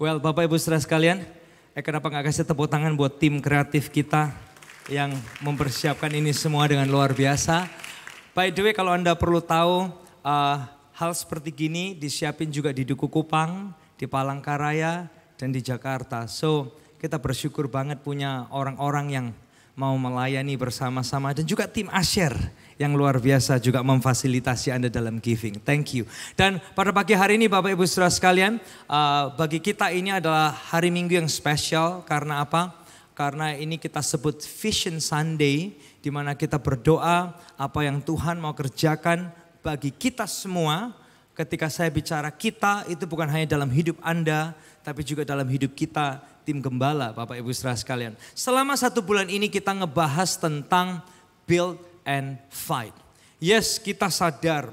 Well, Bapak Ibu Saudara sekalian, kenapa nggak kasih tepuk tangan buat tim kreatif kita yang mempersiapkan ini semua dengan luar biasa. By the way, kalau Anda perlu tahu, hal seperti gini disiapin juga di Duku Kupang, di Palangkaraya, dan di Jakarta. So, kita bersyukur banget punya orang-orang yang mau melayani bersama-sama dan juga tim Asher yang luar biasa juga memfasilitasi Anda dalam giving. Thank you. Dan pada pagi hari ini Bapak Ibu Saudara sekalian, bagi kita ini adalah hari Minggu yang spesial. Karena apa? Karena ini kita sebut Vision Sunday, di mana kita berdoa apa yang Tuhan mau kerjakan bagi kita semua. Ketika saya bicara kita, itu bukan hanya dalam hidup Anda, tapi juga dalam hidup kita, tim gembala Bapak Ibu Saudara sekalian. Selama 1 bulan ini kita ngebahas tentang build and fight. Yes, kita sadar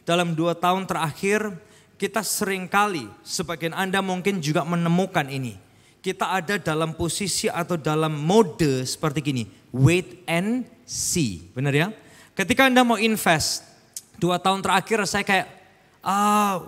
dalam 2 tahun terakhir kita seringkali, sebagian Anda mungkin juga menemukan ini. Kita ada dalam posisi atau dalam mode seperti gini, wait and see. Benar ya? Ketika Anda mau invest, 2 tahun terakhir saya kayak,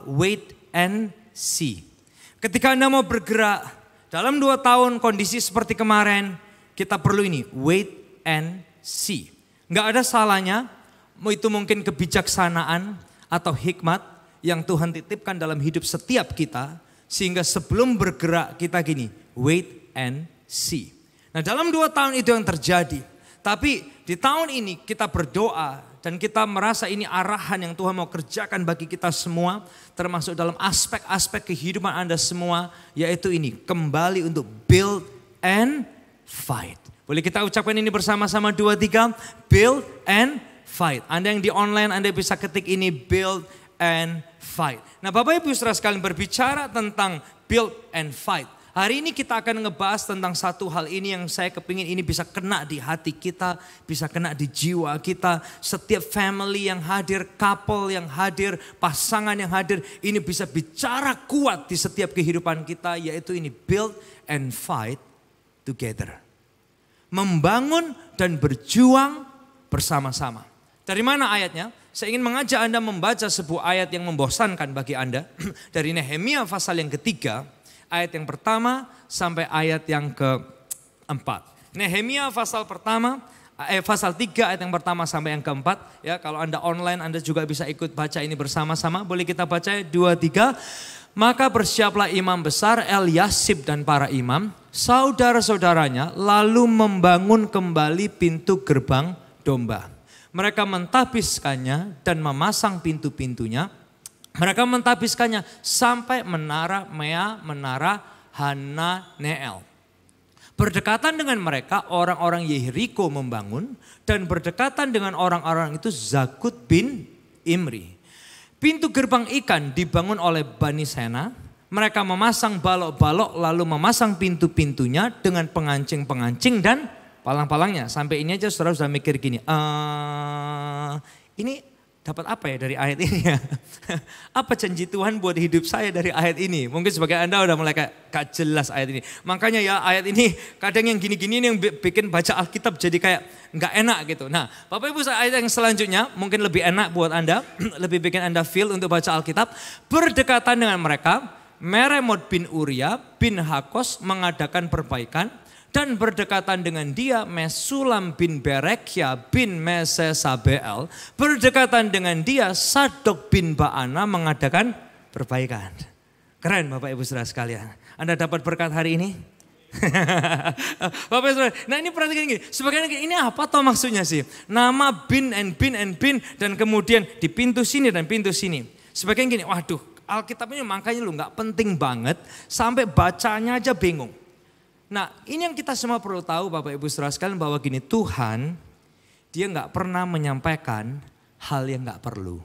wait and see. Ketika Anda mau bergerak, dalam 2 tahun kondisi seperti kemarin, kita perlu ini, wait and see. Nggak ada salahnya, itu mungkin kebijaksanaan atau hikmat yang Tuhan titipkan dalam hidup setiap kita. Sehingga sebelum bergerak kita gini, wait and see. Nah dalam 2 tahun itu yang terjadi. Tapi di tahun ini kita berdoa dan kita merasa ini arahan yang Tuhan mau kerjakan bagi kita semua. Termasuk dalam aspek-aspek kehidupan Anda semua. Yaitu ini, kembali untuk build and fight. Boleh kita ucapkan ini bersama-sama 2, 3. Build and fight. Anda yang di online, Anda bisa ketik ini build and fight. Nah Bapak Ibu Saudara sekalian, berbicara tentang build and fight. Hari ini kita akan ngebahas tentang satu hal ini yang saya kepingin ini bisa kena di hati kita, bisa kena di jiwa kita. Setiap family yang hadir, couple yang hadir, pasangan yang hadir, ini bisa bicara kuat di setiap kehidupan kita, yaitu ini build and fight together. Membangun dan berjuang bersama-sama. Dari mana ayatnya? Saya ingin mengajak Anda membaca sebuah ayat yang membosankan bagi Anda. Dari Nehemia pasal yang ketiga, ayat yang pertama sampai ayat yang keempat. Nehemia pasal 3 ayat yang pertama sampai yang keempat. Ya, kalau Anda online Anda juga bisa ikut baca ini bersama-sama. Boleh kita baca 2, 3. Maka bersiaplah imam besar Eliasib dan para imam, saudara-saudaranya, lalu membangun kembali pintu gerbang domba. Mereka mentahbiskannya dan memasang pintu-pintunya. Mereka mentahbiskannya sampai menara Mea, menara Hananeel. Berdekatan dengan mereka orang-orang Yeriko membangun, dan berdekatan dengan orang-orang itu Zakut bin Imri. Pintu gerbang ikan dibangun oleh Bani Sena. Mereka memasang balok-balok lalu memasang pintu-pintunya dengan pengancing-pengancing dan palang-palangnya. Sampai ini aja saudara sudah mikir gini, ini dapat apa ya dari ayat ini ya? Apa janji Tuhan buat hidup saya dari ayat ini? Mungkin sebagai Anda udah mulai gak jelas ayat ini. Makanya ya ayat ini kadang yang gini-gini yang bikin baca Alkitab jadi kayak gak enak gitu. Nah Bapak Ibu, ayat yang selanjutnya mungkin lebih enak buat Anda. Lebih bikin Anda feel untuk baca Alkitab. Berdekatan dengan mereka, Meremot bin Uria bin Hakos mengadakan perbaikan. Dan berdekatan dengan dia Mesulam bin Berekia bin Mesesabel. Berdekatan dengan dia Sadok bin Baana mengadakan perbaikan. Keren Bapak Ibu Saudara sekalian. Anda dapat berkat hari ini? Bapak Ibu Saudara, nah ini perhatikan gini. Sebagian ini apa toh maksudnya sih? Nama bin dan kemudian di pintu sini dan pintu sini. Sebagian gini, waduh Alkitab ini makanya lu gak penting banget. Sampai bacanya aja bingung. Nah ini yang kita semua perlu tahu Bapak Ibu Saudara sekalian, bahwa gini, Tuhan dia gak pernah menyampaikan hal yang gak perlu.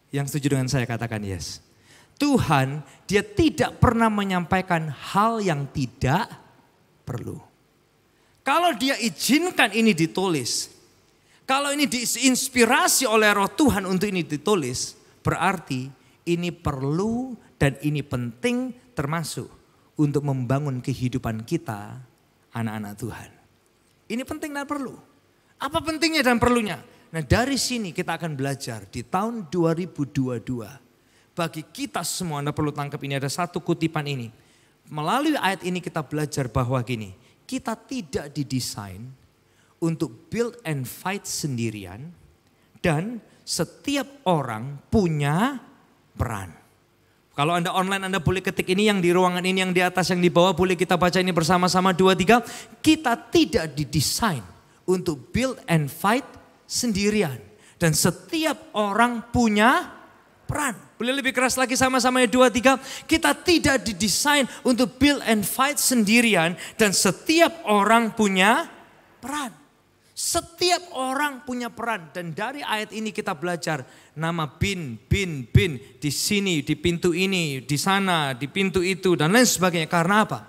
Yang setuju dengan saya katakan yes. Tuhan dia tidak pernah menyampaikan hal yang tidak perlu. Kalau dia izinkan ini ditulis, kalau ini diinspirasi oleh roh Tuhan untuk ini ditulis, berarti ini perlu dan ini penting, termasuk untuk membangun kehidupan kita, anak-anak Tuhan. Ini penting dan perlu. Apa pentingnya dan perlunya? Nah dari sini kita akan belajar di tahun 2022. bagi kita semua, Anda perlu tangkap ini, ada satu kutipan ini. Melalui ayat ini kita belajar bahwa gini, kita tidak didesain untuk build and fight sendirian dan setiap orang punya peran. Kalau Anda online, Anda boleh ketik ini, yang di ruangan ini, yang di atas, yang di bawah, boleh kita baca ini bersama-sama 2, 3. Kita tidak didesain untuk build and fight sendirian. Dan setiap orang punya peran. Boleh lebih keras lagi sama-sama ya 2, 3. Kita tidak didesain untuk build and fight sendirian. Dan setiap orang punya peran. Setiap orang punya peran, dan dari ayat ini kita belajar nama bin, di sini, di pintu ini, di sana, di pintu itu, dan lain sebagainya. Karena apa?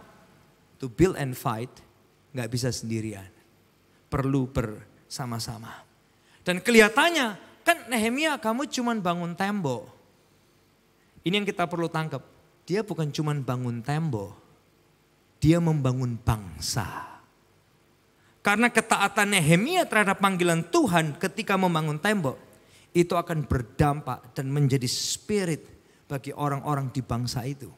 To build and fight gak bisa sendirian, perlu bersama-sama. Dan kelihatannya kan Nehemia, kamu cuman bangun tembok. Ini yang kita perlu tangkap, dia bukan cuman bangun tembok, dia membangun bangsa. Karena ketaatan Nehemia terhadap panggilan Tuhan ketika membangun tembok, itu akan berdampak dan menjadi spirit bagi orang-orang di bangsa itu.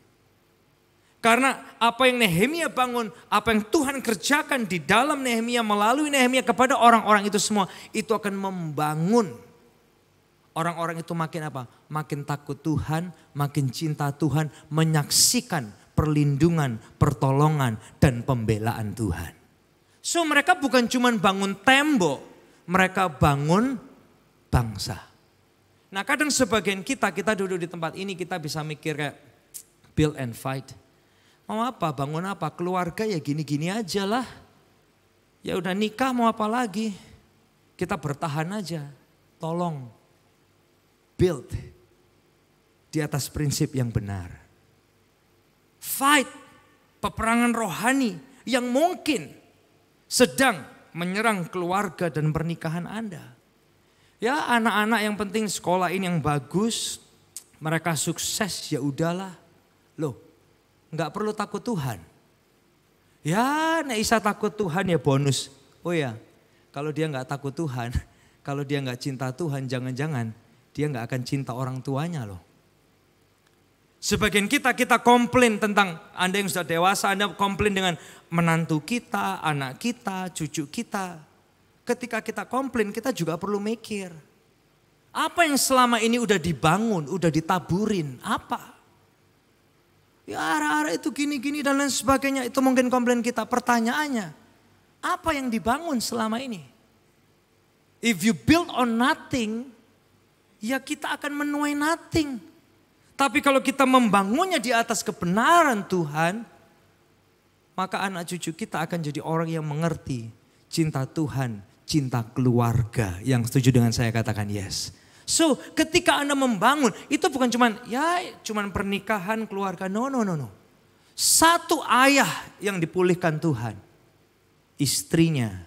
Karena apa yang Nehemia bangun, apa yang Tuhan kerjakan di dalam Nehemia, melalui Nehemia kepada orang-orang itu semua, itu akan membangun orang-orang itu makin apa? Makin takut Tuhan, makin cinta Tuhan, menyaksikan perlindungan, pertolongan, dan pembelaan Tuhan. So mereka bukan cuma bangun tembok, mereka bangun bangsa. Nah kadang sebagian kita duduk di tempat ini, kita bisa mikir kayak build and fight. Mau apa, bangun apa, keluarga ya gini-gini aja lah. Ya udah nikah mau apa lagi, kita bertahan aja. Tolong build di atas prinsip yang benar. Fight, peperangan rohani yang mungkin sedang menyerang keluarga dan pernikahan Anda. Ya anak-anak yang penting sekolah ini yang bagus, mereka sukses ya udahlah. Loh, nggak perlu takut Tuhan. Ya nek Isa takut Tuhan ya bonus. Oh ya, kalau dia nggak takut Tuhan, kalau dia nggak cinta Tuhan, jangan-jangan dia nggak akan cinta orang tuanya loh. Sebagian kita komplain tentang, Anda yang sudah dewasa, Anda komplain dengan menantu kita, anak kita, cucu kita. Ketika kita komplain, kita juga perlu mikir. Apa yang selama ini udah dibangun, udah ditaburin, apa? Ya arah-arah itu gini-gini dan lain sebagainya, itu mungkin komplain kita. Pertanyaannya, apa yang dibangun selama ini? If you build on nothing, ya kita akan menuai nothing. Tapi kalau kita membangunnya di atas kebenaran Tuhan, maka anak cucu kita akan jadi orang yang mengerti cinta Tuhan, cinta keluarga. Yang setuju dengan saya katakan yes. So ketika Anda membangun, itu bukan cuman pernikahan keluarga. No. Satu ayah yang dipulihkan Tuhan. Istrinya,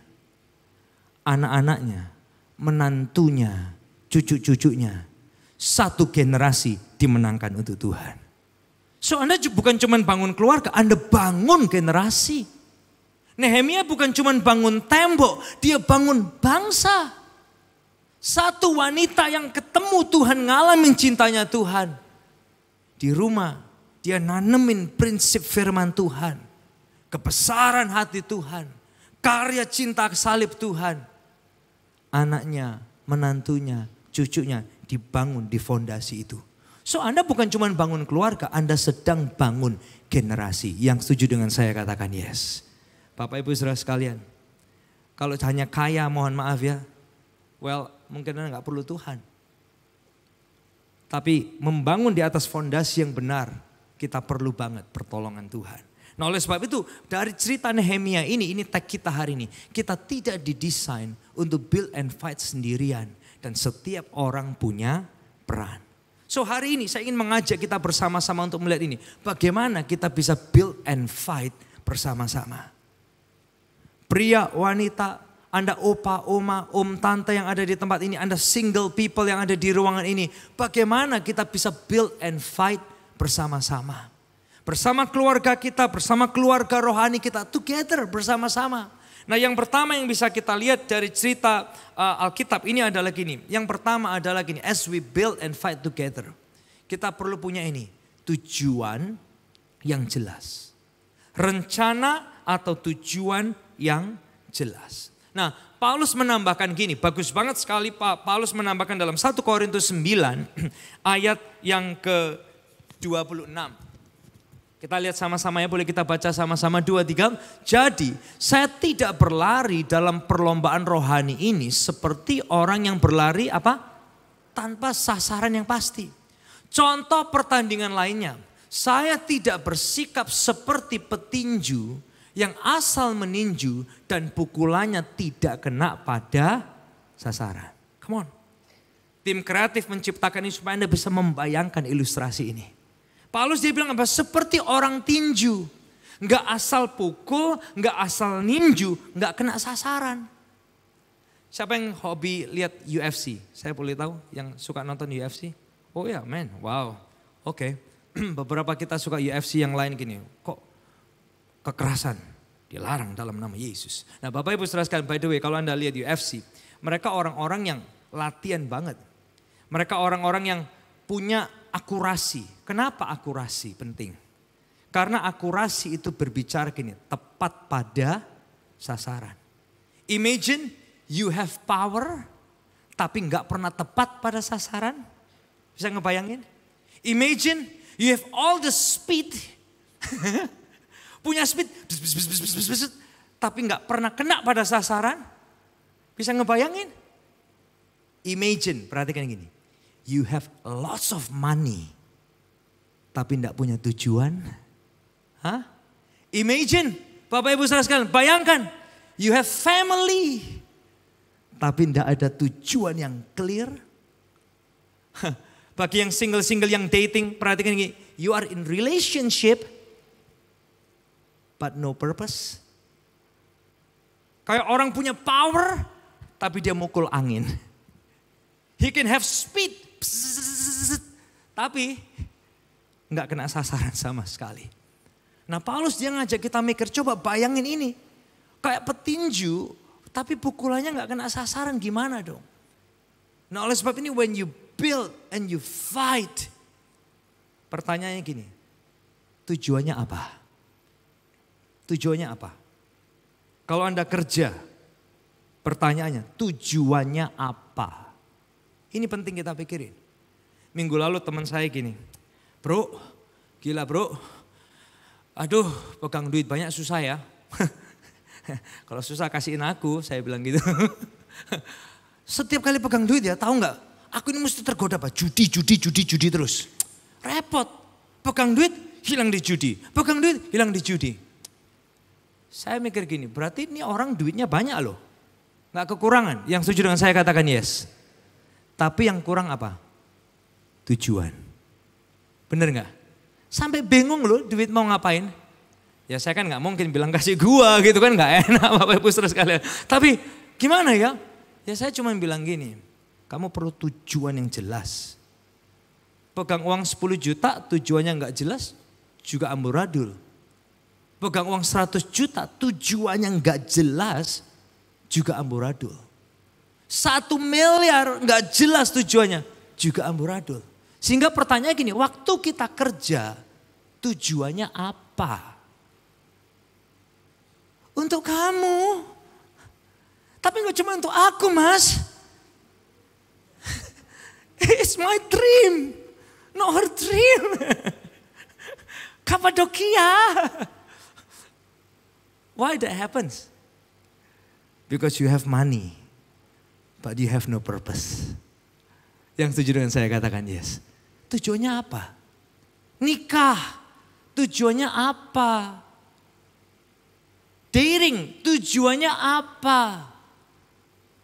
anak-anaknya, menantunya, cucu-cucunya. Satu generasi dimenangkan untuk Tuhan. So Anda bukan cuma bangun keluarga, Anda bangun generasi. Nehemia bukan cuma bangun tembok, dia bangun bangsa. Satu wanita yang ketemu Tuhan, ngalamin cintanya Tuhan. Di rumah dia nanemin prinsip firman Tuhan. Kebesaran hati Tuhan. Karya cinta salib Tuhan. Anaknya, menantunya, cucunya dibangun di fondasi itu. So Anda bukan cuma bangun keluarga, Anda sedang bangun generasi. Yang setuju dengan saya katakan yes. Bapak Ibu Saudara sekalian, kalau hanya kaya mohon maaf ya, mungkin Anda gak perlu Tuhan. Tapi membangun di atas fondasi yang benar, kita perlu banget pertolongan Tuhan. Nah oleh sebab itu dari cerita Nehemia ini tag kita hari ini. Kita tidak didesain untuk build and fight sendirian. Dan setiap orang punya peran. So hari ini saya ingin mengajak kita bersama-sama untuk melihat ini. Bagaimana kita bisa build and fight bersama-sama. Pria, wanita, Anda opa, oma, om, tante yang ada di tempat ini. Anda single people yang ada di ruangan ini. Bagaimana kita bisa build and fight bersama-sama. Bersama keluarga kita, bersama keluarga rohani kita. Together bersama-sama. Nah yang pertama yang bisa kita lihat dari cerita Alkitab ini adalah gini. Yang pertama adalah gini, as we build and fight together. kita perlu punya ini, tujuan yang jelas. Rencana atau tujuan yang jelas. Nah, Paulus menambahkan gini, bagus banget sekali Pak. Paulus menambahkan dalam 1 Korintus 9 ayat yang ke-26. Kita lihat sama-sama ya, boleh kita baca sama-sama 2-3. Jadi saya tidak berlari dalam perlombaan rohani ini seperti orang yang berlari apa? Tanpa sasaran yang pasti. Contoh pertandingan lainnya, saya tidak bersikap seperti petinju yang asal meninju dan pukulannya tidak kena pada sasaran. Come on. Tim kreatif menciptakan ini supaya Anda bisa membayangkan ilustrasi ini. Paulus dia bilang apa? Seperti orang tinju. Nggak asal pukul, nggak asal ninju, nggak kena sasaran. Siapa yang hobi lihat UFC? Saya boleh tahu yang suka nonton UFC? Oh ya, man, wow. Oke. Beberapa kita suka UFC yang lain gini. Kok kekerasan dilarang dalam nama Yesus. Nah Bapak Ibu saudara sekalian, by the way kalau Anda lihat UFC, mereka orang-orang yang latihan banget. Mereka orang-orang yang punya akurasi. Kenapa akurasi penting? Karena akurasi itu berbicara gini, tepat pada sasaran. Imagine you have power tapi nggak pernah tepat pada sasaran. Bisa ngebayangin? Imagine you have all the speed. Punya speed, tapi nggak pernah kena pada sasaran. Bisa ngebayangin? Imagine, perhatikan gini. You have lots of money, tapi nggak punya tujuan. Hah? Imagine, Bapak Ibu saudara sekalian, bayangkan. You have family, tapi nggak ada tujuan yang clear. Bagi yang single-single yang dating, perhatikan gini. You are in relationship, but no purpose. Kayak orang punya power, tapi dia mukul angin. He can have speed, tapi nggak kena sasaran sama sekali. Nah Paulus dia ngajak kita mikir, coba bayangin ini. Kayak petinju, tapi pukulannya nggak kena sasaran, gimana dong? Nah oleh sebab ini when you build and you fight. Pertanyaannya gini, tujuannya apa? Tujuannya apa? Kalau Anda kerja, pertanyaannya tujuannya apa? Ini penting kita pikirin. Minggu lalu teman saya gini, bro, gila bro, aduh pegang duit banyak susah ya. Kalau susah kasihin aku, saya bilang gitu. Setiap kali pegang duit ya, tahu nggak? Aku ini mesti tergoda apa? Judi terus. Repot. Pegang duit, hilang di judi. Pegang duit, hilang di judi. Saya mikir gini, berarti ini orang duitnya banyak loh. Nggak kekurangan. Yang setuju dengan saya katakan yes. Tapi yang kurang apa? Tujuan. Bener nggak? Sampai bingung loh duit mau ngapain. Ya saya kan nggak mungkin bilang kasih gua gitu kan, nggak enak Bapak Ibu saudara sekalian. Tapi gimana ya? Ya saya cuma bilang gini, kamu perlu tujuan yang jelas. Pegang uang 10 juta tujuannya nggak jelas, juga amburadul. Pegang uang 100 juta tujuannya nggak jelas, juga amburadul. 1 miliar nggak jelas tujuannya, juga amburadul. Sehingga pertanyaan gini, waktu kita kerja tujuannya apa? Untuk kamu. Tapi nggak cuma untuk aku mas. It's my dream. Not her dream. Kapadokia. Why that happens? Because you have money. But you have no purpose. Yang setuju dengan saya katakan yes. Tujuannya apa? Nikah. Tujuannya apa? Dating. Tujuannya apa?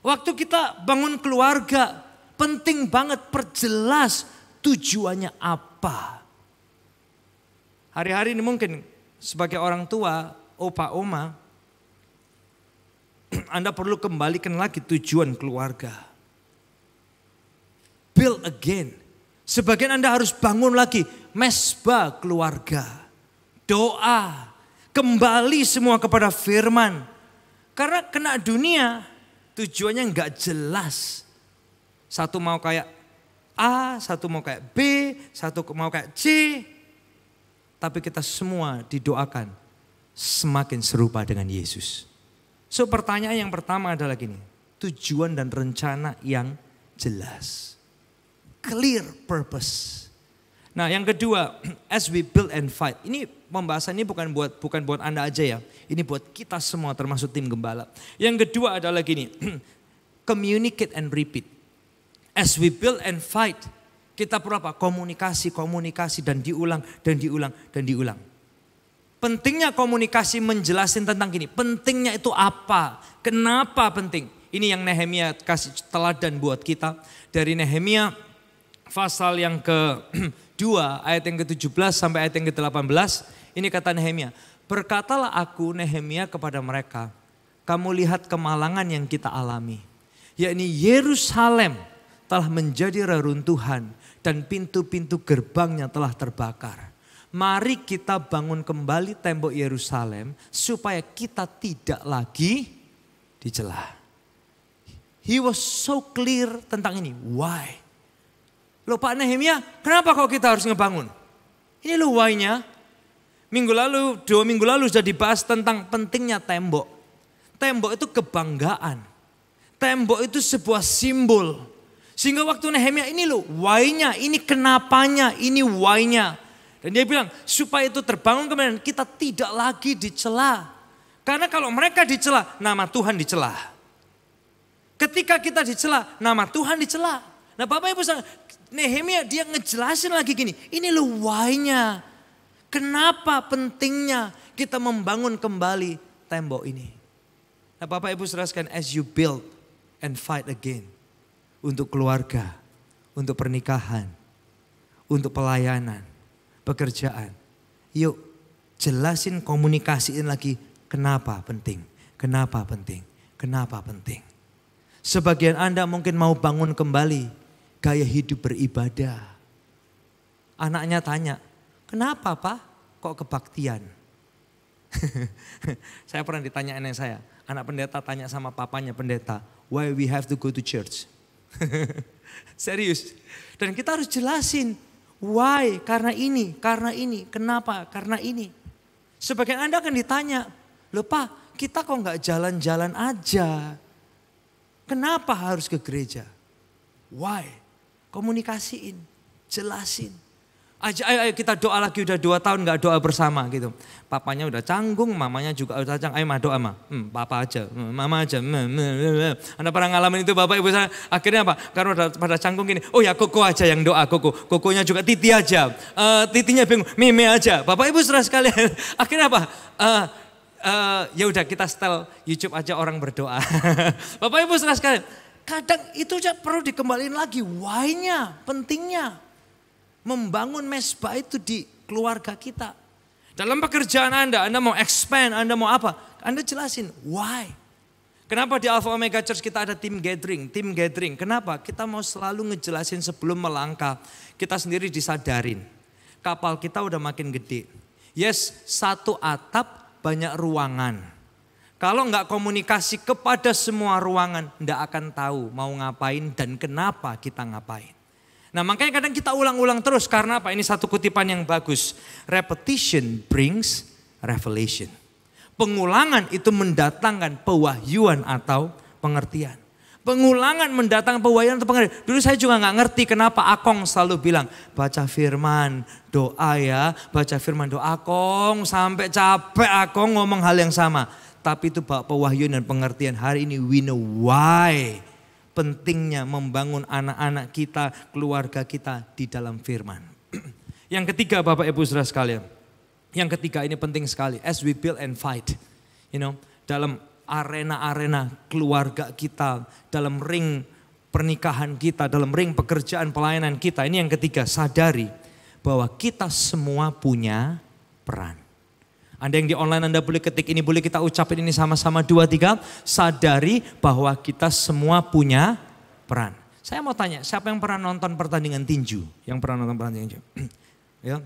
Waktu kita bangun keluarga. Penting banget perjelas tujuannya apa. Hari-hari ini mungkin sebagai orang tua, opa, oma. Anda perlu kembalikan lagi tujuan keluarga. Build again. Sebagian Anda harus bangun lagi mesbah keluarga. Doa. Kembali semua kepada firman. Karena kena dunia tujuannya nggak jelas. Satu mau kayak A, satu mau kayak B, satu mau kayak C. Tapi kita semua didoakan semakin serupa dengan Yesus. So pertanyaan yang pertama adalah gini, tujuan dan rencana yang jelas. Clear purpose. Nah yang kedua, as we build and fight. Ini pembahasan ini bukan buat Anda aja ya. Ini buat kita semua termasuk tim gembala. Yang kedua adalah gini, communicate and repeat. As we build and fight, kita perlu apa? Komunikasi dan diulang. Pentingnya komunikasi menjelasin tentang gini, pentingnya itu apa? Kenapa penting? Ini yang Nehemia kasih teladan buat kita. Dari Nehemia pasal yang ke-2 ayat yang ke-17 sampai ayat yang ke-18. Ini kata Nehemia, berkatalah aku Nehemia kepada mereka, kamu lihat kemalangan yang kita alami. Yakni Yerusalem telah menjadi reruntuhan dan pintu-pintu gerbangnya telah terbakar. Mari kita bangun kembali tembok Yerusalem supaya kita tidak lagi dicela. He was so clear tentang ini. Why? Loh Pak Nehemia, kenapa kok kita harus ngebangun? Ini loh why-nya. 2 minggu lalu sudah dibahas tentang pentingnya tembok. Tembok itu kebanggaan. Tembok itu sebuah simbol. Sehingga waktu Nehemia ini loh why-nya, ini kenapanya, ini why-nya. Dan dia bilang supaya itu terbangun kemudian kita tidak lagi dicela. Karena kalau mereka dicela, nama Tuhan dicela. Ketika kita dicela, nama Tuhan dicela. Nah Bapak Ibu, Nehemia dia ngejelasin lagi gini, ini loh why-nya. Kenapa pentingnya kita membangun kembali tembok ini. Nah Bapak Ibu saudara sekalian, as you build and fight again. Untuk keluarga, untuk pernikahan, untuk pelayanan, pekerjaan. Yuk jelasin, komunikasiin lagi kenapa penting, kenapa penting, kenapa penting. Sebagian Anda mungkin mau bangun kembali gaya hidup beribadah. Anaknya tanya, kenapa Pak kok kebaktian? Saya pernah ditanya anak saya, anak pendeta tanya sama papanya pendeta, why we have to go to church? Serius. Dan kita harus jelasin why, karena ini, kenapa, karena ini. Sebagian Anda akan ditanya, loh Pak kita kok gak jalan-jalan aja. Kenapa harus ke gereja? Why? Komunikasiin, jelasin. Ayo kita doa lagi, udah 2 tahun gak doa bersama gitu. Papanya udah canggung, mamanya juga udah canggung. Ayo doa mah, papa aja, mama aja. Anda pernah ngalamin itu Bapak Ibu saya? Akhirnya apa? Karena udah pada canggung gini, oh ya koko aja yang doa, kokonya juga titi aja. Titinya bingung, meme aja. Bapak Ibu saudara sekalian, akhirnya apa? Ya udah kita setel YouTube aja orang berdoa. Bapak Ibu saudara sekalian, kadang itu aja perlu dikembaliin lagi, why-nya, pentingnya. Membangun mesbah itu di keluarga kita. Dalam pekerjaan Anda mau expand, Anda mau apa? Anda jelasin why. Kenapa di Alpha Omega Church kita ada team gathering. Kenapa? Kita mau selalu ngejelasin sebelum melangkah. Kita sendiri disadarin. Kapal kita udah makin gede. Yes, satu atap banyak ruangan. Kalau nggak komunikasi kepada semua ruangan, nggak akan tahu mau ngapain dan kenapa kita ngapain. Nah makanya kadang kita ulang-ulang terus karena apa? Ini satu kutipan yang bagus. Repetition brings revelation. Pengulangan itu mendatangkan pewahyuan atau pengertian. Pengulangan mendatangkan pewahyuan atau pengertian. Dulu saya juga gak ngerti kenapa Akong selalu bilang baca firman doa ya. Baca firman doa Akong sampai capek Akong ngomong hal yang sama. Tapi itu pewahyuan dan pengertian. Hari ini we know why. Pentingnya membangun anak-anak kita, keluarga kita di dalam firman. Yang ketiga Bapak Ibu saudara sekalian. Yang ketiga ini penting sekali. As we build and fight. Dalam arena-arena keluarga kita. Dalam ring pernikahan kita. Dalam ring pekerjaan pelayanan kita. Ini yang ketiga, sadari bahwa kita semua punya peran. Anda yang di online Anda boleh ketik ini, boleh kita ucapin ini sama-sama 2, 3. Sadari bahwa kita semua punya peran. Saya mau tanya, siapa yang pernah nonton pertandingan tinju? Yang pernah nonton pertandingan tinju? Ya,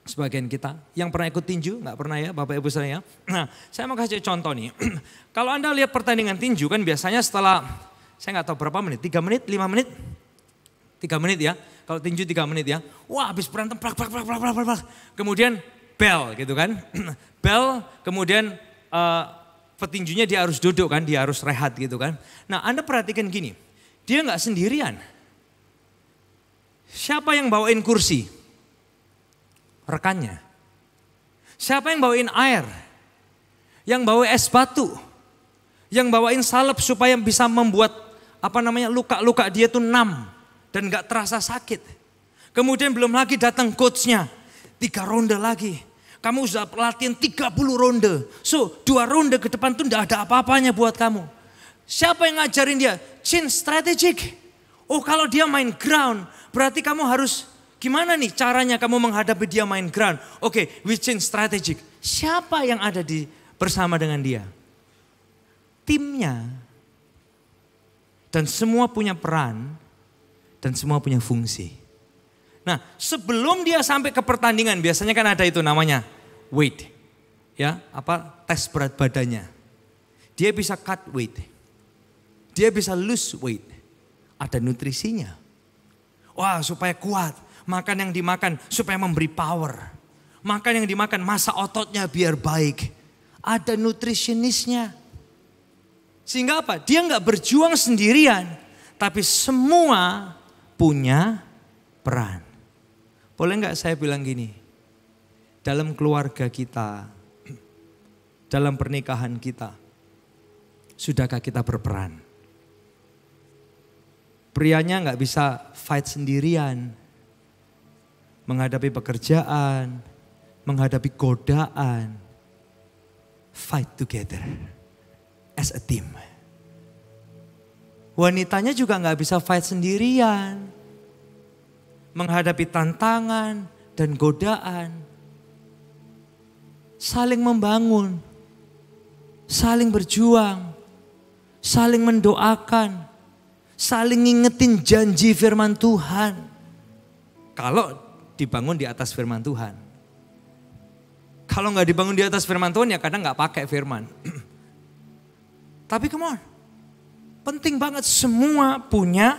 sebagian kita. Yang pernah ikut tinju? Enggak pernah ya Bapak Ibu saya. Nah, saya mau kasih contoh nih. Kalau Anda lihat pertandingan tinju kan biasanya setelah, saya nggak tahu berapa menit, 3 menit, 5 menit? 3 menit ya. Kalau tinju 3 menit ya. Wah habis berantem plak. Kemudian bell gitu kan. Bell kemudian petinjunya dia harus duduk kan. Dia harus rehat gitu kan. Nah Anda perhatikan gini. Dia nggak sendirian. Siapa yang bawain kursi? Rekannya. Siapa yang bawain air? Yang bawa es batu? Yang bawain salep supaya bisa membuat luka-luka dia tuh nam dan gak terasa sakit. Kemudian belum lagi datang coachnya, 3 ronde lagi. Kamu sudah latihan 30 ronde. So 2 ronde ke depan tuh gak ada apa-apanya buat kamu. Siapa yang ngajarin dia? Chin strategic. Oh kalau dia main ground, berarti kamu harus gimana nih caranya kamu menghadapi dia main ground. Oke, we chin strategic. Siapa yang ada bersama dengan dia? Timnya. Dan semua punya peran dan semua punya fungsi. Nah, sebelum dia sampai ke pertandingan biasanya kan ada itu namanya weight. Ya, tes berat badannya. Dia bisa cut weight. Dia bisa lose weight. Ada nutrisinya. Wah, supaya kuat, makan yang dimakan supaya memberi power. Makan yang dimakan masa ototnya biar baik. Ada nutritionisnya. Sehingga apa? Dia nggak berjuang sendirian, tapi semua punya peran. Boleh nggak saya bilang gini? Dalam keluarga kita, dalam pernikahan kita, sudahkah kita berperan? Prianya nggak bisa fight sendirian, menghadapi pekerjaan, menghadapi godaan, fight together. As a team. Wanitanya juga gak bisa fight sendirian. Menghadapi tantangan dan godaan. Saling membangun. Saling berjuang. Saling mendoakan. Saling ngingetin janji firman Tuhan. Kalau dibangun di atas firman Tuhan. Kalau gak dibangun di atas firman Tuhan ya kadang gak pakai firman. Tapi come on, penting banget semua punya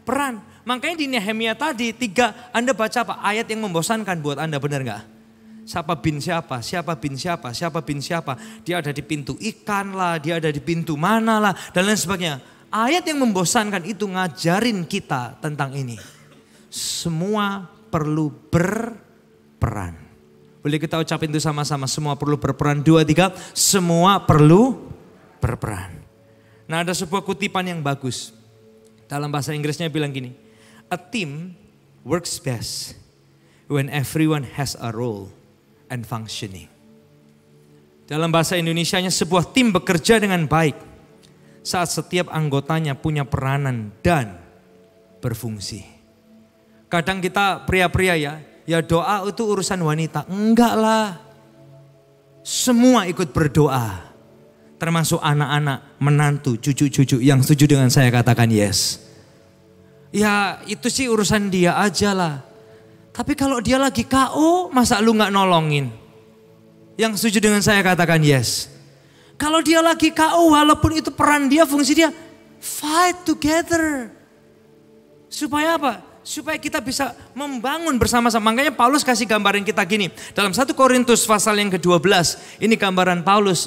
peran. Makanya di Nehemia tadi 3, Anda baca apa? Ayat yang membosankan buat Anda, benar gak? Siapa bin siapa, siapa bin siapa, siapa bin siapa. Dia ada di pintu ikan lah, dia ada di pintu mana lah, dan lain sebagainya. Ayat yang membosankan itu ngajarin kita tentang ini. Semua perlu berperan. Boleh kita ucapin itu sama-sama, semua perlu berperan. 2, 3, semua perlu berperan. Nah ada sebuah kutipan yang bagus. Dalam bahasa Inggrisnya bilang gini. A team works best when everyone has a role and functioning. Dalam bahasa Indonesianya sebuah tim bekerja dengan baik saat setiap anggotanya punya peranan dan berfungsi. Kadang kita pria-pria ya doa itu urusan wanita. Enggak lah. Semua ikut berdoa. Termasuk anak-anak, menantu, cucu-cucu yang setuju dengan saya katakan yes. Ya itu sih urusan dia aja lah. Tapi kalau dia lagi KO masa lu gak nolongin? Yang setuju dengan saya katakan yes. Kalau dia lagi KO walaupun itu peran dia, fungsi dia, fight together. Supaya apa? Supaya kita bisa membangun bersama-sama. Makanya Paulus kasih gambaran kita gini. Dalam 1 Korintus pasal yang ke-12. Ini gambaran Paulus.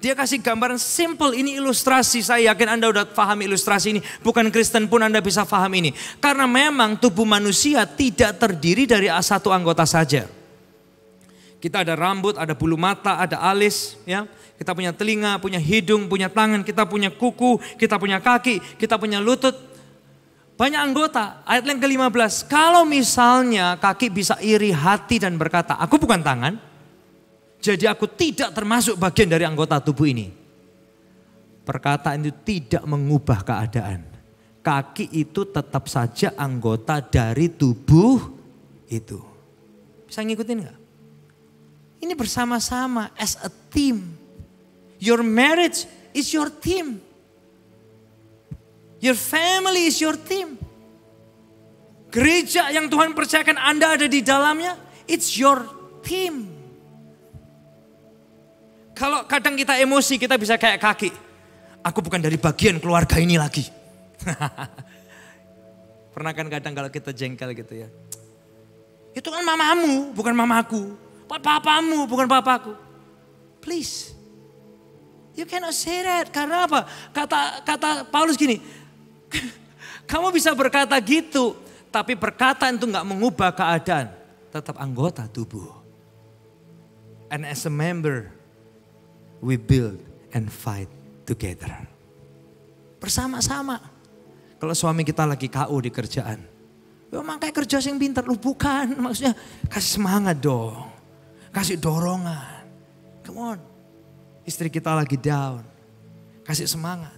Dia kasih gambaran simple, ini ilustrasi. Saya yakin Anda udah paham ilustrasi ini. Bukan Kristen pun Anda bisa paham ini. Karena memang tubuh manusia tidak terdiri dari satu anggota saja. Kita ada rambut, ada bulu mata, ada alis. Ya. Kita punya telinga, punya hidung, punya tangan. Kita punya kuku, kita punya kaki, kita punya lutut. Banyak anggota. Ayat yang ke-15. Kalau misalnya kaki bisa iri hati dan berkata, aku bukan tangan. Jadi aku tidak termasuk bagian dari anggota tubuh ini. Perkataan itu tidak mengubah keadaan. Kaki itu tetap saja anggota dari tubuh itu. Bisa ngikutin gak? Ini bersama-sama as a team. Your marriage is your team. Your family is your team. Gereja yang Tuhan percayakan Anda ada di dalamnya, it's your team. Kalau kadang kita emosi, kita bisa kayak kaki. Aku bukan dari bagian keluarga ini lagi. Pernah kan kadang kalau kita jengkel gitu ya. Itu kan mamamu, bukan mamaku. Papamu, bukan papaku. Please. You cannot say that. Karena apa? Kata Paulus gini. Kamu bisa berkata gitu. Tapi perkataan itu gak mengubah keadaan. Tetap anggota tubuh. And as a member, we build and fight together. Bersama-sama. Kalau suami kita lagi KO di kerjaan. Ya makanya kerja yang pintar. Lu bukan. Maksudnya kasih semangat dong. Kasih dorongan. Come on. Istri kita lagi down. Kasih semangat.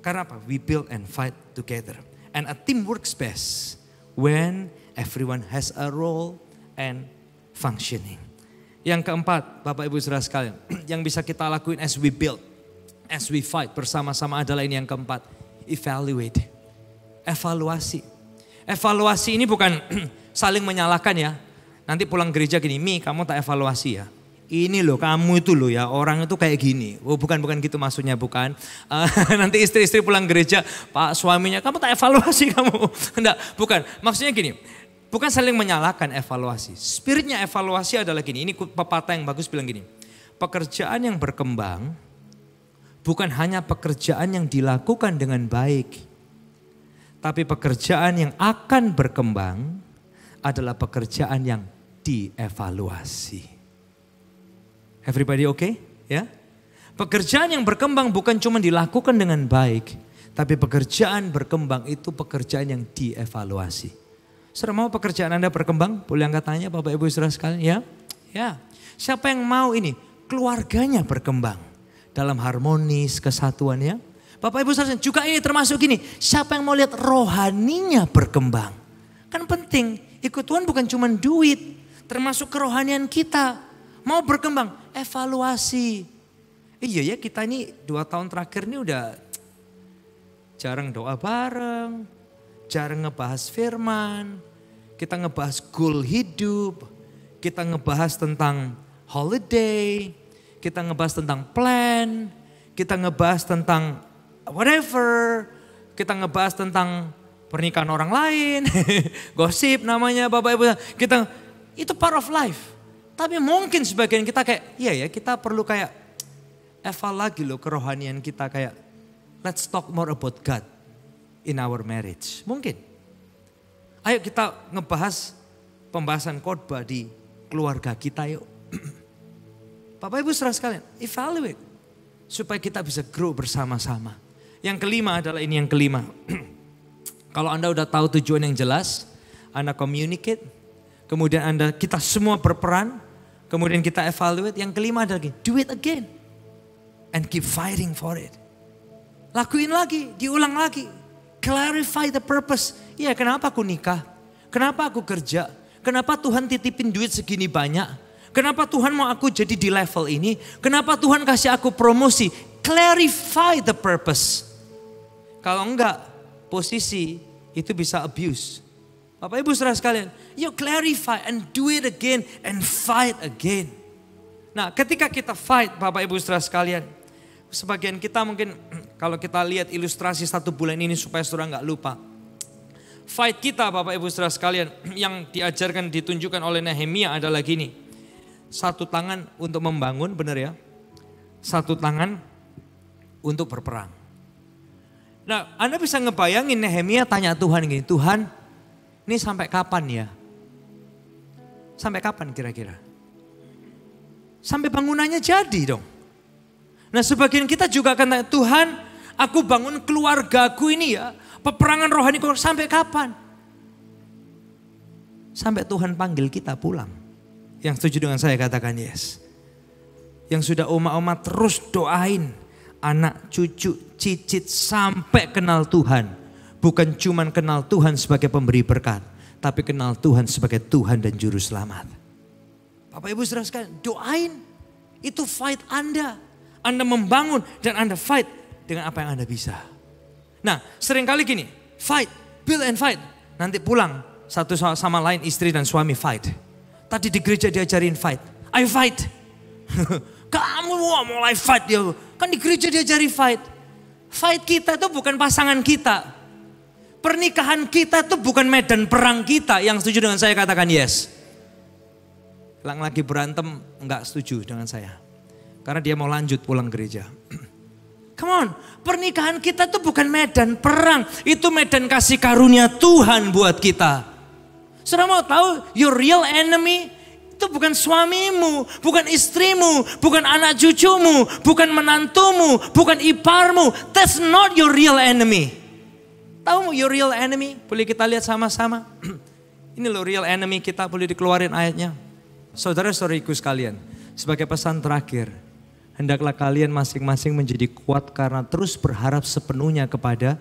Karena apa? We build and fight together. And a team works best when everyone has a role and functioning. Yang keempat, Bapak Ibu Saudara sekalian, yang bisa kita lakuin as we build, as we fight bersama-sama adalah ini yang keempat. Evaluate. Evaluasi. Evaluasi ini bukan saling menyalahkan ya. Nanti pulang gereja gini, Mi kamu tak evaluasi ya. Ini loh kamu itu loh ya orang itu kayak gini. Oh bukan gitu maksudnya bukan. Nanti istri-istri pulang gereja, Pak suaminya kamu tak evaluasi kamu. Enggak, bukan. Maksudnya gini, bukan saling menyalahkan evaluasi. Spiritnya evaluasi adalah gini, ini pepatah yang bagus bilang gini. Pekerjaan yang berkembang bukan hanya pekerjaan yang dilakukan dengan baik. Tapi pekerjaan yang akan berkembang adalah pekerjaan yang dievaluasi. Everybody okay? Ya? Pekerjaan yang berkembang bukan cuma dilakukan dengan baik, tapi pekerjaan berkembang itu pekerjaan yang dievaluasi. Saudara mau pekerjaan Anda berkembang? Boleh angkat tangannya Bapak Ibu Saudara sekalian? Ya? Ya. Siapa yang mau ini? Keluarganya berkembang dalam harmonis, kesatuan ya. Bapak Ibu Saudara juga ini termasuk gini. Siapa yang mau lihat rohaninya berkembang? Kan penting. Ikut Tuhan bukan cuma duit. Termasuk kerohanian kita. Mau berkembang, evaluasi. Iya ya kita ini 2 tahun terakhir ini udah jarang doa bareng. Jarang ngebahas firman. Kita ngebahas goal hidup. Kita ngebahas tentang holiday. Kita ngebahas tentang plan. Kita ngebahas tentang whatever. Kita ngebahas tentang pernikahan orang lain. Gosip namanya Bapak Ibu. Itu part of life. Tapi mungkin sebagian kita kayak, iya ya kita perlu kayak eval lagi loh kerohanian kita kayak, let's talk more about God in our marriage. Mungkin. Ayo kita ngebahas pembahasan khotbah di keluarga kita yuk. Bapak Ibu saudara sekalian, evaluate. Supaya kita bisa grow bersama-sama. Yang kelima adalah ini yang kelima. Kalau Anda udah tahu tujuan yang jelas, Anda communicate, kemudian kita semua berperan, kemudian kita evaluate. Yang kelima adalah do it again. And keep fighting for it. Lakuin lagi, diulang lagi. Clarify the purpose. Iya kenapa aku nikah? Kenapa aku kerja? Kenapa Tuhan titipin duit segini banyak? Kenapa Tuhan mau aku jadi di level ini? Kenapa Tuhan kasih aku promosi? Clarify the purpose. Kalau enggak, posisi itu bisa abuse. Bapak Ibu saudara sekalian, you clarify and do it again and fight again. Nah ketika kita fight Bapak Ibu saudara sekalian, sebagian kita mungkin kalau kita lihat ilustrasi 1 bulan ini supaya saudara nggak lupa. Fight kita Bapak Ibu saudara sekalian yang diajarkan ditunjukkan oleh Nehemia adalah gini. 1 tangan untuk membangun, benar ya. 1 tangan untuk berperang. Nah Anda bisa ngebayangin Nehemia tanya Tuhan gini, Tuhan ini sampai kapan ya? Sampai kapan kira-kira? Sampai bangunannya jadi dong. Nah sebagian kita juga akan tanya, Tuhan aku bangun keluargaku ini ya. Peperangan rohani sampai kapan? Sampai Tuhan panggil kita pulang. Yang setuju dengan saya katakan yes. Yang sudah oma-oma terus doain. Anak, cucu, cicit sampai kenal Tuhan. Bukan cuman kenal Tuhan sebagai pemberi berkat. Tapi kenal Tuhan sebagai Tuhan dan Juru Selamat. Bapak Ibu saudara sekalian doain. Itu fight Anda. Anda membangun dan Anda fight dengan apa yang Anda bisa. Nah seringkali gini. Fight, build and fight. Nanti pulang satu sama lain istri dan suami fight. Tadi di gereja diajarin fight. Ayo fight. Kamu mulai fight ya. Kan di gereja diajari fight. Fight kita itu bukan pasangan kita. Pernikahan kita itu bukan medan perang kita. Yang setuju dengan saya katakan yes. Yang lagi berantem enggak setuju dengan saya. Karena dia mau lanjut pulang gereja. Come on, pernikahan kita itu bukan medan perang. Itu medan kasih karunia Tuhan buat kita. Saudara mau tahu your real enemy itu bukan suamimu, bukan istrimu, bukan anak cucumu, bukan menantumu, bukan iparmu. That's not your real enemy. Tahu your real enemy? Boleh kita lihat sama-sama. Ini loh real enemy kita, boleh dikeluarin ayatnya. Saudara-saudariku sekalian, sebagai pesan terakhir, hendaklah kalian masing-masing menjadi kuat karena terus berharap sepenuhnya kepada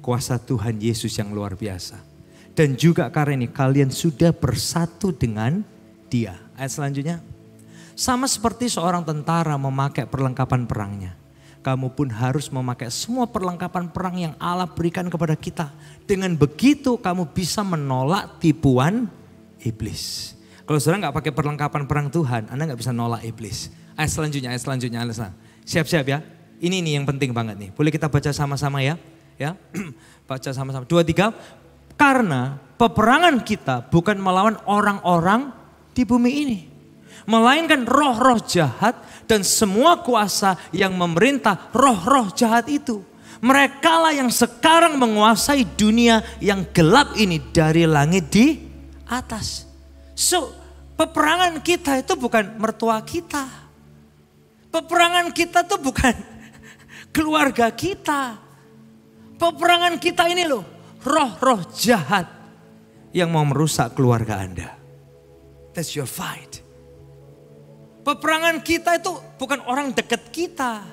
kuasa Tuhan Yesus yang luar biasa. Dan juga karena ini kalian sudah bersatu dengan Dia. Ayat selanjutnya. Sama seperti seorang tentara memakai perlengkapan perangnya. Kamu pun harus memakai semua perlengkapan perang yang Allah berikan kepada kita. Dengan begitu kamu bisa menolak tipuan iblis. Kalau saudara nggak pakai perlengkapan perang Tuhan, Anda nggak bisa nolak iblis. Ayat selanjutnya. Siap-siap ya. Ini nih yang penting banget nih. Boleh kita baca sama-sama ya? Ya, baca sama-sama. 2, 3. Karena peperangan kita bukan melawan orang-orang di bumi ini, melainkan roh-roh jahat dan semua kuasa yang memerintah roh-roh jahat itu. Merekalah yang sekarang menguasai dunia yang gelap ini dari langit di atas. So, peperangan kita itu bukan mertua kita. Peperangan kita itu bukan keluarga kita. Peperangan kita ini loh, roh-roh jahat yang mau merusak keluarga Anda. That's your fight. Peperangan kita itu bukan orang dekat kita.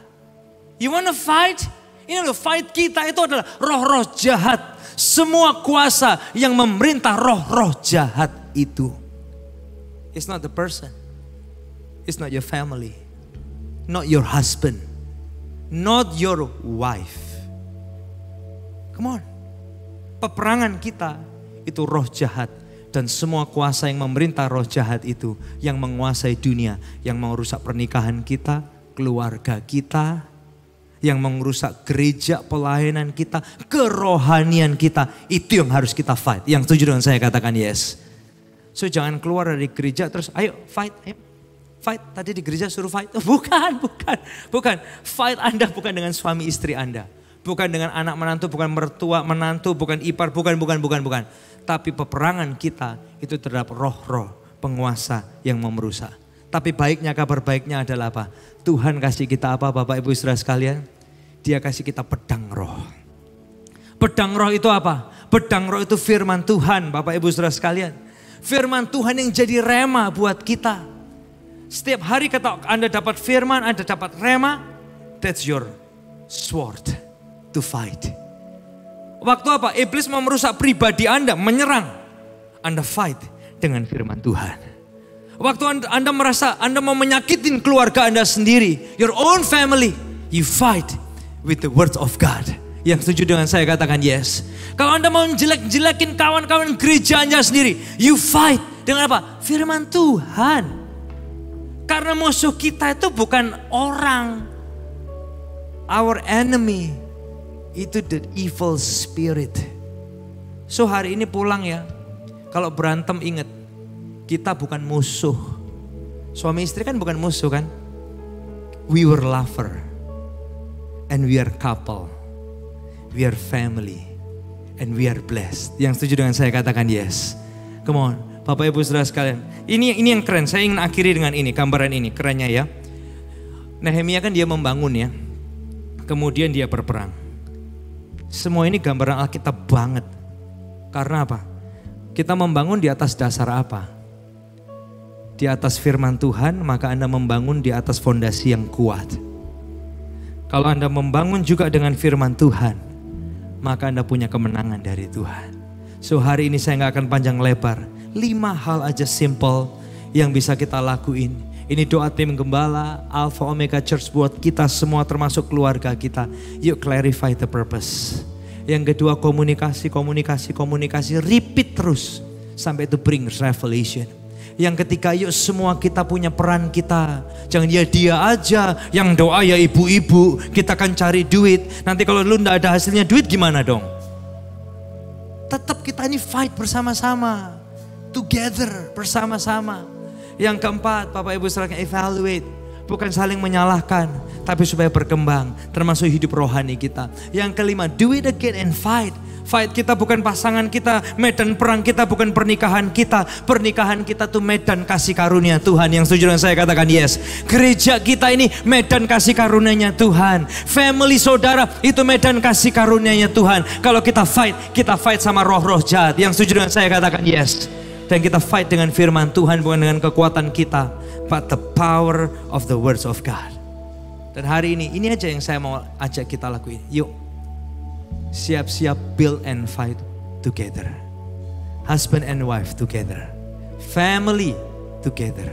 You wanna fight? Ini loh, fight kita itu adalah roh-roh jahat. Semua kuasa yang memerintah roh-roh jahat itu. It's not the person. It's not your family. Not your husband. Not your wife. Come on. Peperangan kita itu roh jahat. Dan semua kuasa yang memerintah roh jahat itu. Yang menguasai dunia. Yang mau rusak pernikahan kita. Keluarga kita. Yang merusak gereja, pelayanan kita. Kerohanian kita. Itu yang harus kita fight. Yang setuju dengan saya katakan yes. So jangan keluar dari gereja terus ayo fight. Ayo. Fight. Tadi di gereja suruh fight. Bukan. Fight Anda bukan dengan suami istri Anda. Bukan dengan anak menantu, bukan mertua menantu, bukan ipar, bukan. Tapi peperangan kita itu terhadap roh-roh penguasa yang mau merusak. Tapi baiknya, kabar baiknya adalah apa? Tuhan kasih kita apa Bapak Ibu Saudara sekalian? Dia kasih kita pedang roh. Pedang roh itu apa? Pedang roh itu firman Tuhan Bapak Ibu Saudara sekalian. Firman Tuhan yang jadi rema buat kita. Setiap hari kata Anda dapat firman, Anda dapat rema. That's your sword to fight. Waktu apa? Iblis mau merusak pribadi Anda, menyerang. Anda fight dengan firman Tuhan. Waktu Anda merasa Anda mau menyakitin keluarga Anda sendiri, your own family, you fight with the word of God. Yang setuju dengan saya katakan yes. Kalau Anda mau jelek-jelekin kawan-kawan gereja Anda sendiri, you fight dengan apa? Firman Tuhan. Karena musuh kita itu bukan orang. Our enemy itu the evil spirit. So hari ini pulang ya. Kalau berantem ingat, kita bukan musuh. Suami istri kan bukan musuh kan. We were lover. And we are couple. We are family. And we are blessed. Yang setuju dengan saya katakan yes. Come on. Bapak Ibu Saudara sekalian. Ini yang keren. Saya ingin akhiri dengan ini. Gambaran ini. Kerennya ya. Nehemia kan dia membangun ya. Kemudian dia berperang. Semua ini gambaran Alkitab banget. Karena apa? Kita membangun di atas dasar apa? Di atas firman Tuhan, maka Anda membangun di atas fondasi yang kuat. Kalau Anda membangun juga dengan firman Tuhan, maka Anda punya kemenangan dari Tuhan. So hari ini saya gak akan panjang lebar. 5 hal aja simple yang bisa kita lakuin. Ini doa tim gembala, Alpha Omega Church buat kita semua termasuk keluarga kita. Yuk clarify the purpose. Yang kedua komunikasi. Repeat terus sampai itu brings revelation. Yang ketiga yuk semua kita punya peran kita. Jangan dia aja yang doa ya ibu-ibu. Kita akan cari duit. Nanti kalau lu gak ada hasilnya duit gimana dong? Tetap kita ini fight bersama-sama. Together, bersama-sama. Yang keempat, Bapak Ibu saudara, evaluate. Bukan saling menyalahkan, tapi supaya berkembang, termasuk hidup rohani kita. Yang kelima, do it again and fight. Fight kita bukan pasangan kita, medan perang kita bukan pernikahan kita. Pernikahan kita tuh medan kasih karunia Tuhan. Yang setuju dengan saya katakan yes. Gereja kita ini medan kasih karunia-Nya Tuhan. Family saudara itu medan kasih karunia-Nya Tuhan. Kalau kita fight sama roh-roh jahat. Yang setuju dengan saya katakan yes. Dan kita fight dengan firman Tuhan, bukan dengan kekuatan kita, but the power of the words of God. Dan hari ini aja yang saya mau ajak kita lakuin. Yuk, siap-siap build and fight together. Husband and wife together. Family together.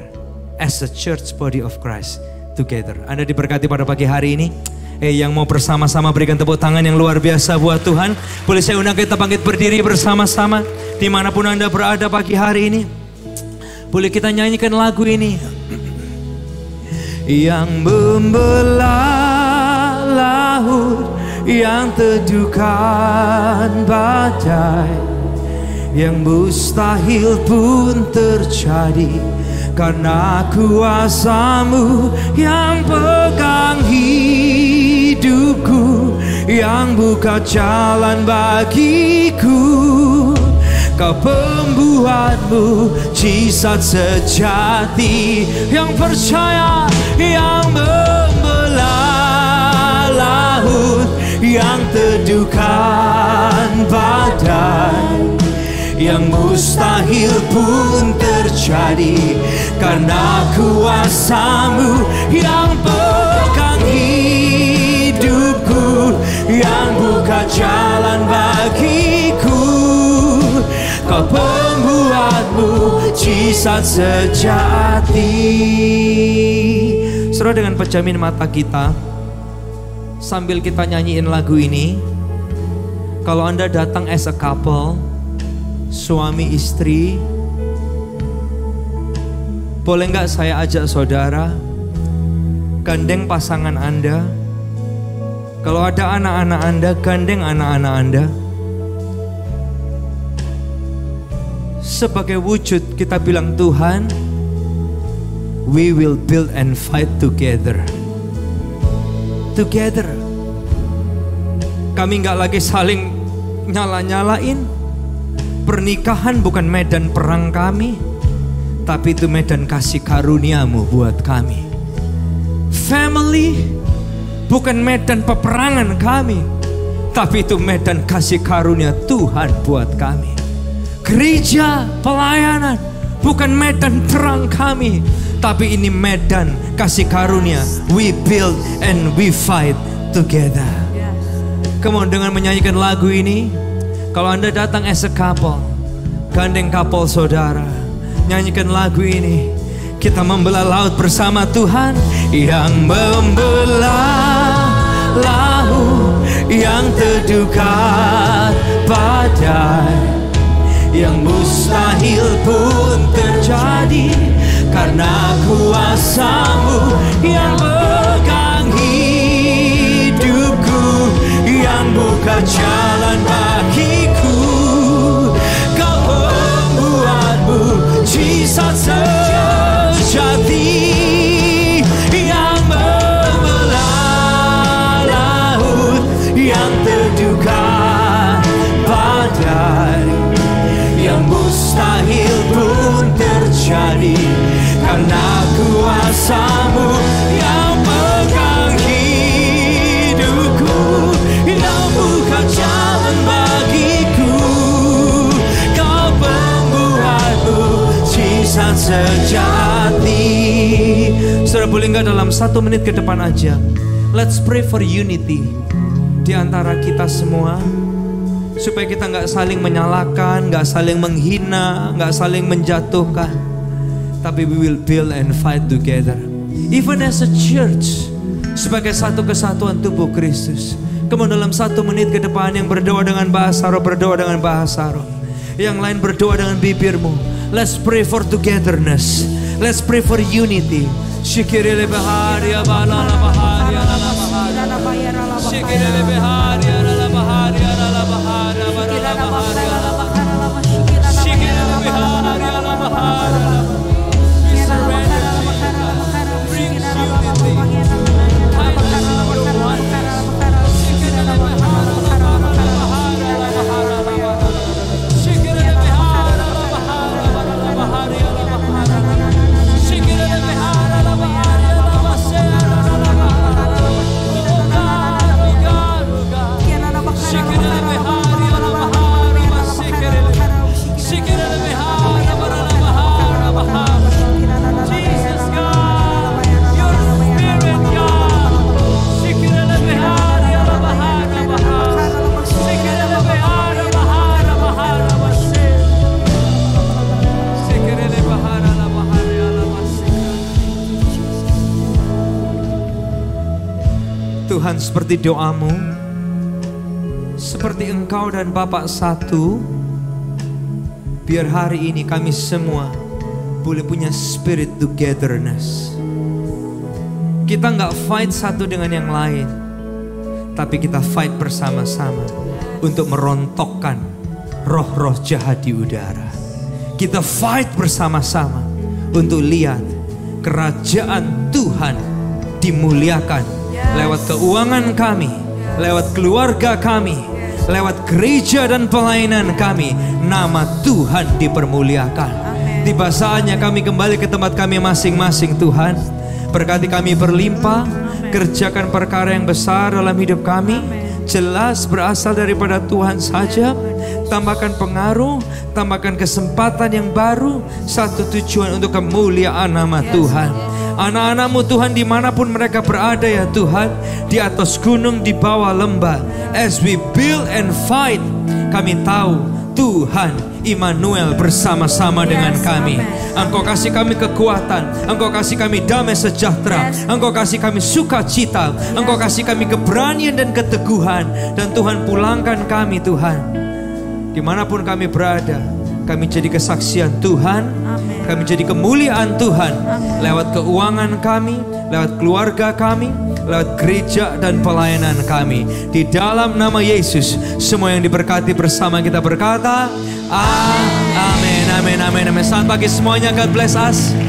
As a church body of Christ together. Anda diberkati pada pagi hari ini. Yang mau bersama-sama berikan tepuk tangan yang luar biasa buat Tuhan. Boleh saya undang kita bangkit berdiri bersama-sama. Dimanapun Anda berada pagi hari ini. Boleh kita nyanyikan lagu ini. Yang membelah laut, yang teduhkan badai, yang mustahil pun terjadi, karena kuasa-Mu yang pegang hidupku, yang buka jalan bagiku. Kau pembuat mukjizat sejati, yang percaya, yang membelah laut, yang teduhkan badai, yang mustahil pun terjadi, karena kuasa-Mu yang pegang hidupku, yang buka jalan bagiku. Kau pembuat mukjizat sejati. Saudara, dengan pejamin mata kita, sambil kita nyanyiin lagu ini, kalau Anda datang as a couple, suami istri, boleh nggak saya ajak saudara gandeng pasangan Anda? Kalau ada anak-anak Anda, gandeng anak-anak Anda. Sebagai wujud kita bilang, Tuhan, we will build and fight together. Together. Kami nggak lagi saling nyala-nyalain. Pernikahan bukan medan perang kami, tapi itu medan kasih karunia-Mu buat kami. Family bukan medan peperangan kami, tapi itu medan kasih karunia Tuhan buat kami. Gereja, pelayanan bukan medan perang kami, tapi ini medan kasih karunia. We build and we fight together. Come on, dengan menyanyikan lagu ini, kalau Anda datang as a couple, gandeng couple saudara, nyanyikan lagu ini. Kita membelah laut bersama Tuhan, yang membelah laut, yang teduhkan badai, yang mustahil pun terjadi, karena kuasa-Mu yang pegang hidupku, yang buka jalan bagiku. Kau pembuat mukjizat sejati, yang membelah laut, yang teduhkan badai, yang mustahil pun terjadi, karena kuasa-Mu yang pegang hidupku, yang buka jalan bagiku. Kau pembuat mukjizat sejati. Saudara, boleh nggak dalam 1 menit ke depan aja, let's pray for unity di antara kita semua, supaya kita nggak saling menyalahkan, nggak saling menghina, nggak saling menjatuhkan, tapi we will build and fight together, even as a church, sebagai satu kesatuan tubuh Kristus. Kemudian dalam 1 menit ke depan, yang berdoa dengan bahasa roh, berdoa dengan bahasa roh, yang lain berdoa dengan bibirmu. Let's pray for togetherness, let's pray for unity. Shikirele baharia balala baharia la baharia, shikirele baharia la baharia la baharia. Tuhan, seperti doamu, seperti Engkau dan Bapa satu, biar hari ini kami semua boleh punya spirit togetherness. Kita nggak fight satu dengan yang lain, tapi kita fight bersama-sama untuk merontokkan roh-roh jahat di udara. Kita fight bersama-sama untuk lihat kerajaan Tuhan dimuliakan lewat keuangan kami, lewat keluarga kami, lewat gereja dan pelayanan kami. Nama Tuhan dipermuliakan. Tiba saatnya kami kembali ke tempat kami masing-masing. Tuhan, berkati kami berlimpah, kerjakan perkara yang besar dalam hidup kami, jelas berasal daripada Tuhan saja. Tambahkan pengaruh, tambahkan kesempatan yang baru, satu tujuan untuk kemuliaan nama Tuhan. Anak-anak-Mu Tuhan dimanapun mereka berada ya Tuhan, di atas gunung, di bawah lembah, as we build and fight, kami tahu Tuhan Immanuel bersama-sama dengan kami. Engkau kasih kami kekuatan, Engkau kasih kami damai sejahtera, Engkau kasih kami sukacita, Engkau kasih kami keberanian dan keteguhan. Dan Tuhan pulangkan kami Tuhan, dimanapun kami berada, kami jadi kesaksian Tuhan, kami jadi kemuliaan Tuhan lewat keuangan kami, lewat keluarga kami, lewat gereja dan pelayanan kami. Di dalam nama Yesus, semua yang diberkati bersama kita berkata, amin, amin, amin, amin. Selamat pagi semuanya, God bless us.